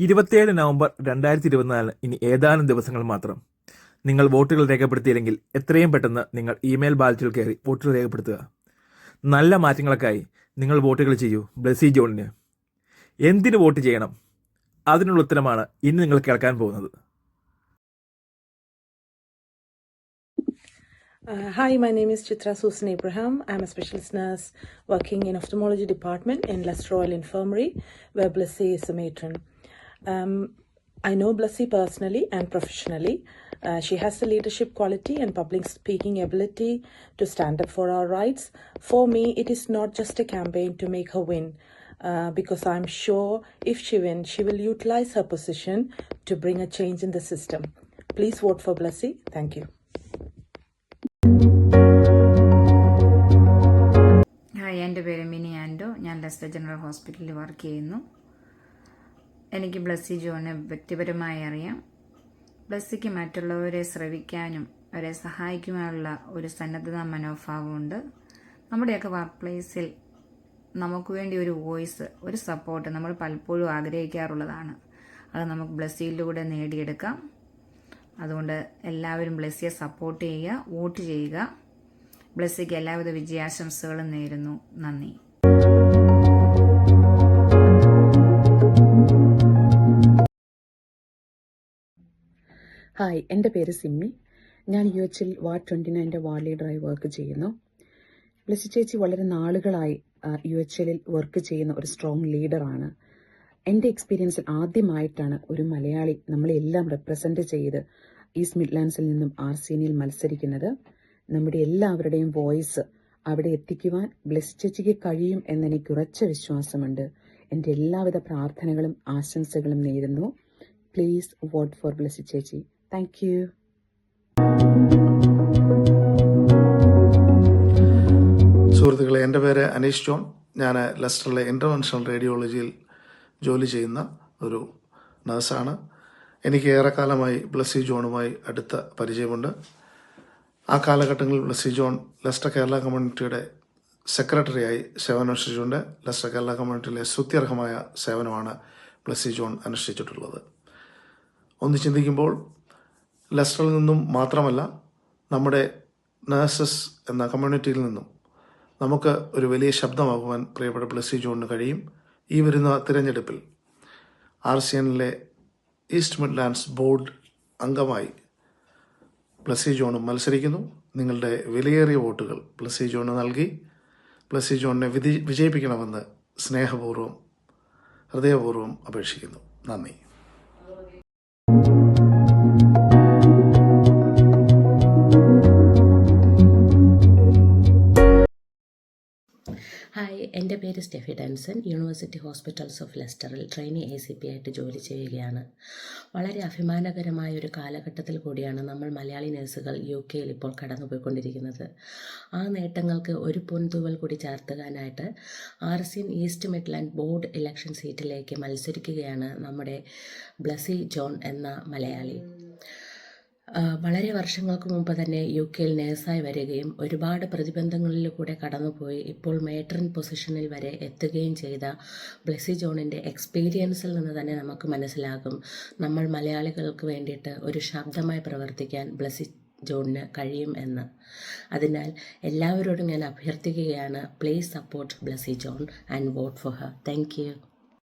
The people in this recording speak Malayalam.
27 നവംബർ 2024 ഇനി ഏതാനും ദിവസങ്ങൾ മാത്രം. നിങ്ങൾ വോട്ടുകൾ രേഖപ്പെടുത്തിയില്ലെങ്കിൽ എത്രയും പെട്ടെന്ന് നിങ്ങൾ ഇമെയിൽ ബാലറ്റിൽ കയറി വോട്ടുകൾ രേഖപ്പെടുത്തുക. നല്ല മാറ്റങ്ങൾക്കായി നിങ്ങൾ വോട്ടുകൾ ചെയ്യൂ ബ്ലസി ജോണിന്. എന്തിനു വോട്ട് ചെയ്യണം? അതിനുള്ള ഉത്തരമാണ് ഇനി നിങ്ങൾ കേൾക്കാൻ പോകുന്നത്. Hi, my name is Chitra Susan Abraham. I'm a specialist nurse working in ophthalmology department in Leicester Royal Infirmary, where Blessy is a matron. I know Blessy personally and professionally. She has the leadership quality and public speaking ability to stand up for our rights. For me, it is not just a campaign to make her win, because I'm sure if she wins, she will utilize her position to bring a change in the system. Please vote for Blessy. Thank you. Hi, എൻ്റെ പേര് മിനി ആൻഡോ. ഞാൻ ലെസ്റ്റർ ജനറൽ ഹോസ്പിറ്റലിൽ വർക്ക് ചെയ്യുന്നു. എനിക്ക് ബ്ലസ്സി ജോണിനെ വ്യക്തിപരമായി അറിയാം. ബ്ലസ്സിക്ക് മറ്റുള്ളവരെ ശ്രവിക്കാനും അവരെ സഹായിക്കുവാനുള്ള ഒരു സന്നദ്ധതാ മനോഭാവമുണ്ട്. നമ്മുടെയൊക്കെ വർക്ക് പ്ലേസിൽ നമുക്ക് വേണ്ടി ഒരു വോയിസ്, ഒരു സപ്പോർട്ട് നമ്മൾ പലപ്പോഴും ആഗ്രഹിക്കാറുള്ളതാണ്. അത് നമുക്ക് ബ്ലസ്സിയിലൂടെ നേടിയെടുക്കാം. അതുകൊണ്ട് എല്ലാവരും ബ്ലസ്സിയെ സപ്പോർട്ട് ചെയ്യുക, വോട്ട് ചെയ്യുക. ബ്ലസ്സിക്ക് എല്ലാവിധ വിജയാശംസകളും നേരുന്നു. നന്ദി. ഹായ്, എൻ്റെ പേര് സിമ്മി. ഞാൻ UHL വാർഡ് 29 വാർഡ് ലീഡറായി വർക്ക് ചെയ്യുന്നു. ബ്ലസ്സി ചേച്ചി വളരെ നാളുകളായി UHLിൽ വർക്ക് ചെയ്യുന്ന ഒരു സ്ട്രോങ് ലീഡറാണ്. എൻ്റെ എക്സ്പീരിയൻസിൽ ആദ്യമായിട്ടാണ് ഒരു മലയാളി നമ്മളെല്ലാം റെപ്രസെൻ്റ് ചെയ്ത് ഈസ്റ്റ് മിഡ്ലാൻഡ്സിൽ നിന്നും RCNയിൽ മത്സരിക്കുന്നത്. നമ്മുടെ എല്ലാവരുടെയും വോയിസ് അവിടെ എത്തിക്കുവാൻ ബ്ലസ്സി ചേച്ചിക്ക് കഴിയും എന്നെനിക്ക് ഉറച്ച വിശ്വാസമുണ്ട്. എൻ്റെ എല്ലാവിധ പ്രാർത്ഥനകളും ആശംസകളും നേരുന്നു. പ്ലീസ് വോട്ട് ഫോർ ബ്ലസ്സി ചേച്ചി. Thank you. സുഹൃത്തുക്കളെ, എൻ്റെ പേര് അനീഷ് ജോൺ. ഞാൻ ലെസ്റ്ററിലെ ഇൻ്റർവെൻഷണൽ റേഡിയോളജിയിൽ ജോലി ചെയ്യുന്ന ഒരു നഴ്സാണ്. എനിക്ക് ഏറെക്കാലമായി ബ്ലസ്സി ജോണുമായി അടുത്ത പരിചയമുണ്ട്. ആ കാലഘട്ടങ്ങളിൽ ബ്ലസ്സി ജോൺ ലെസ്റ്റർ കേരള കമ്മ്യൂണിറ്റിയുടെ സെക്രട്ടറിയായി സേവനമനുഷ്ഠിച്ചുകൊണ്ട് ലെസ്റ്റർ കേരള കമ്മ്യൂണിറ്റിയിലെ സ്തുത്യർഹമായ സേവനമാണ് ബ്ലസ്സി ജോൺ അനുഷ്ഠിച്ചിട്ടുള്ളത്. ഒന്ന് ചിന്തിക്കുമ്പോൾ ലെസ്റ്ററിൽ നിന്നും മാത്രമല്ല, നമ്മുടെ നഴ്സസ് എന്ന കമ്മ്യൂണിറ്റിയിൽ നിന്നും നമുക്ക് ഒരു വലിയ ശബ്ദമാകുവാൻ പ്രിയപ്പെട്ട ബ്ലസ്സി ജോണിന് കഴിയും. ഈ വരുന്ന തിരഞ്ഞെടുപ്പിൽ RCNലെ ഈസ്റ്റ് മിഡ്ലാൻഡ്സ് ബോർഡ് അംഗമായി ബ്ലസ്സി ജോണും മത്സരിക്കുന്നു. നിങ്ങളുടെ വിലയേറിയ വോട്ടുകൾ ബ്ലസ്സി ജോണിന് നൽകി ബ്ലസ്സി ജോണിനെ വിജയിപ്പിക്കണമെന്ന് സ്നേഹപൂർവ്വം, ഹൃദയപൂർവ്വം അപേക്ഷിക്കുന്നു. നന്ദി. ഹായ്, എൻ്റെ പേര് Steffi Danson. University hospitals of ലെസ്റ്ററിൽ ട്രെയിനി ACP ആയിട്ട് ജോലി ചെയ്യുകയാണ്. വളരെ അഭിമാനകരമായ ഒരു കാലഘട്ടത്തിൽ കൂടിയാണ് നമ്മൾ മലയാളി നഴ്സുകൾ UK-യിൽ ഇപ്പോൾ കടന്നുപോയിക്കൊണ്ടിരിക്കുന്നത്. ആ നേട്ടങ്ങൾക്ക് ഒരു പൊൻതൂവൽ കൂടി ചേർത്തുകാനായിട്ട് RCN east Midland board election സീറ്റിലേക്ക് മത്സരിക്കുകയാണ് നമ്മുടെ ബ്ലസ്സി ജോൺ എന്ന മലയാളി. വളരെ വർഷങ്ങൾക്ക് മുമ്പ് തന്നെ UK-യിൽ നേഴ്സായി വരികയും ഒരുപാട് പ്രതിബന്ധങ്ങളിലൂടെ കടന്നുപോയി ഇപ്പോൾ മേട്രൺ പൊസിഷനിൽ വരെ എത്തുകയും ചെയ്ത ബ്ലസ്സി ജോണിൻ്റെ എക്സ്പീരിയൻസിൽ നിന്ന് തന്നെ നമുക്ക് മനസ്സിലാകും നമ്മൾ മലയാളികൾക്ക് വേണ്ടിയിട്ട് ഒരു ശബ്ദമായി പ്രവർത്തിക്കാൻ ബ്ലസ്സി ജോണിന് കഴിയും എന്ന്. അതിനാൽ എല്ലാവരോടും ഞാൻ അഭ്യർത്ഥിക്കുകയാണ്, please support Blessy John and vote for her. Thank you.